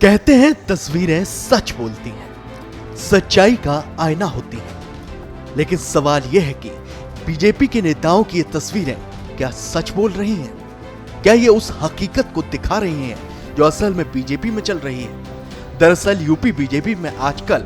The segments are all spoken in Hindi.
कहते हैं तस्वीरें सच बोलती हैं, सच्चाई का आईना होती हैं। लेकिन सवाल यह है कि बीजेपी के नेताओं की ये तस्वीरें क्या सच बोल रही हैं? क्या ये उस हकीकत को दिखा रही हैं जो असल में बीजेपी में चल रही है? दरअसल यूपी बीजेपी में आजकल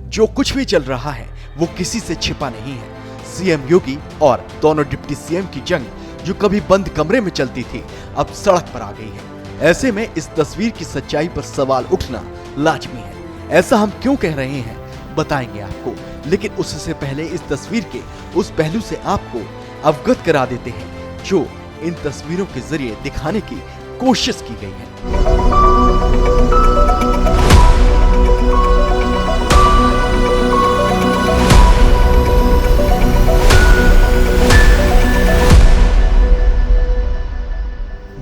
जो कुछ भी चल रहा है वो किसी से छिपा नहीं है। सीएम योगी और दोनों डिप्टी सीएम की जंग जो कभी बंद कमरे में चलती थी अब सड़क पर आ गई है। ऐसे में इस तस्वीर की सच्चाई पर सवाल उठना लाजमी है। ऐसा हम क्यों कह रहे हैं बताएंगे आपको, लेकिन उससे पहले इस तस्वीर के उस पहलू से आपको अवगत करा देते हैं जो इन तस्वीरों के जरिए दिखाने की कोशिश की गई है।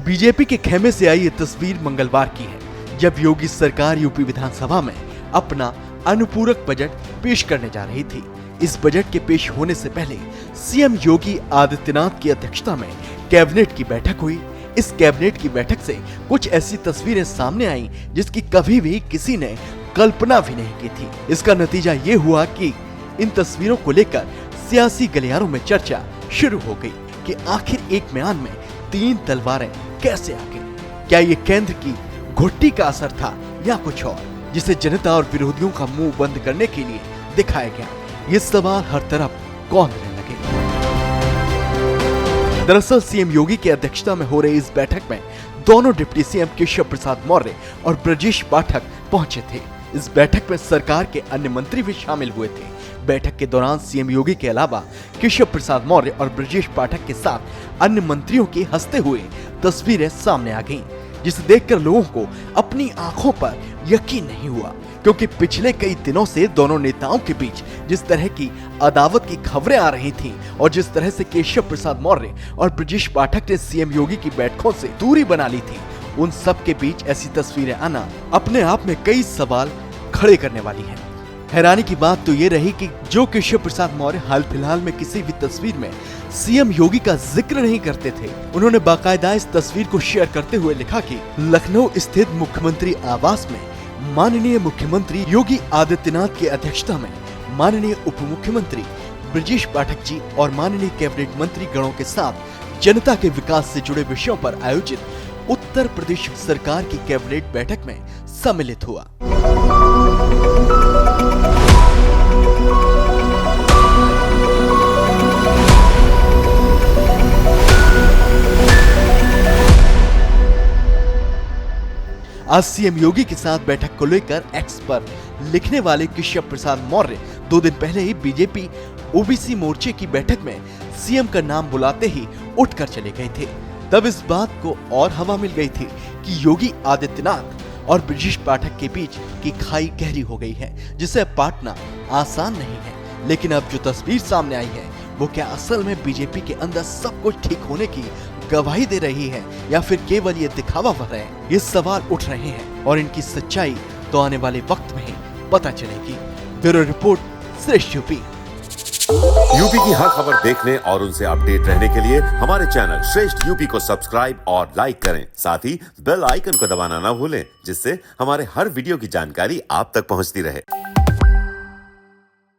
बीजेपी के खेमे से आई ये तस्वीर मंगलवार की है, जब योगी सरकार यूपी विधानसभा में अपना अनुपूरक बजट पेश करने जा रही थी। इस बजट के पेश होने से पहले सीएम योगी आदित्यनाथ की अध्यक्षता में कैबिनेट की बैठक हुई। इस कैबिनेट की बैठक से कुछ ऐसी तस्वीरें सामने आईं जिसकी कभी भी किसी ने कल्पना भी नहीं की थी। इसका नतीजा ये हुआ कि इन तस्वीरों को लेकर सियासी गलियारों में चर्चा शुरू हो गई कि आखिर एक म्यान में 3 तलवारें कैसे आ गई? क्या ये केंद्र की घुट्टी का असर था या कुछ और, जिसे जनता और विरोधियों का मुंह बंद करने के लिए दिखाया गया? ये सवाल हर तरफ कौंधने लगे। दरअसल सीएम योगी की अध्यक्षता में हो रही इस बैठक में दोनों डिप्टी सीएम केशव प्रसाद मौर्य और ब्रजेश पाठक पहुंचे थे। इस बैठक में सरकार के अन्य मंत्री भी शामिल हुए थे। बैठक के दौरान सीएम योगी के अलावा केशव प्रसाद मौर्य और ब्रजेश पाठक के साथ अन्य मंत्रियों की हंसते हुए तस्वीरें सामने आ गईं, जिसे देखकर लोगों को अपनी आंखों पर यकीन नहीं हुआ, क्योंकि पिछले कई दिनों से दोनों नेताओं के बीच जिस तरह की अदावत की खबरें आ रही थीं और जिस तरह से केशव प्रसाद मौर्य और ब्रजेश पाठक ने सीएम योगी की बैठकों से दूरी बना ली थी, उन सब के बीच ऐसी तस्वीरें आना अपने आप में कई सवाल खड़े करने वाली है। हैरानी की बात तो ये रही कि जो केशव प्रसाद मौर्य हाल फिलहाल में किसी भी तस्वीर में सीएम योगी का जिक्र नहीं करते थे, उन्होंने बाकायदा इस तस्वीर को शेयर करते हुए लिखा कि लखनऊ स्थित मुख्यमंत्री आवास में माननीय मुख्यमंत्री योगी आदित्यनाथ की अध्यक्षता में माननीय उप मुख्यमंत्री ब्रजेश पाठक जी और माननीय कैबिनेट मंत्री गणों के साथ जनता के विकास से जुड़े विषयों पर आयोजित उत्तर प्रदेश सरकार की कैबिनेट बैठक में सम्मिलित हुआ। आज सीएम योगी के साथ बैठक को लेकर एक्स पर लिखने वाले केशव प्रसाद मौर्य 2 दिन पहले ही बीजेपी ओबीसी मोर्चे की बैठक में सीएम का नाम बुलाते ही उठकर चले गए थे। तब इस बात को और हवा मिल गई थी कि योगी आदित्यनाथ और ब्रजेश पाठक के बीच की खाई गहरी हो गई है, जिसे पाटना आसान नहीं है। लेकिन अब जो तस्वीर सामने आई है वो क्या असल में बीजेपी के अंदर सब कुछ ठीक होने की गवाही दे रही है या फिर केवल ये दिखावा भर है? ये सवाल उठ रहे हैं और इनकी सच्चाई तो आने वाले वक्त में ही पता चलेगी। ब्यूरो रिपोर्ट, श्रेष्ठ यूपी। यूपी की हर खबर देखने और उनसे अपडेट रहने के लिए हमारे चैनल श्रेष्ठ यूपी को सब्सक्राइब और लाइक करें। साथ ही बेल आइकन को दबाना ना भूलें, जिससे हमारे हर वीडियो की जानकारी आप तक पहुंचती रहे।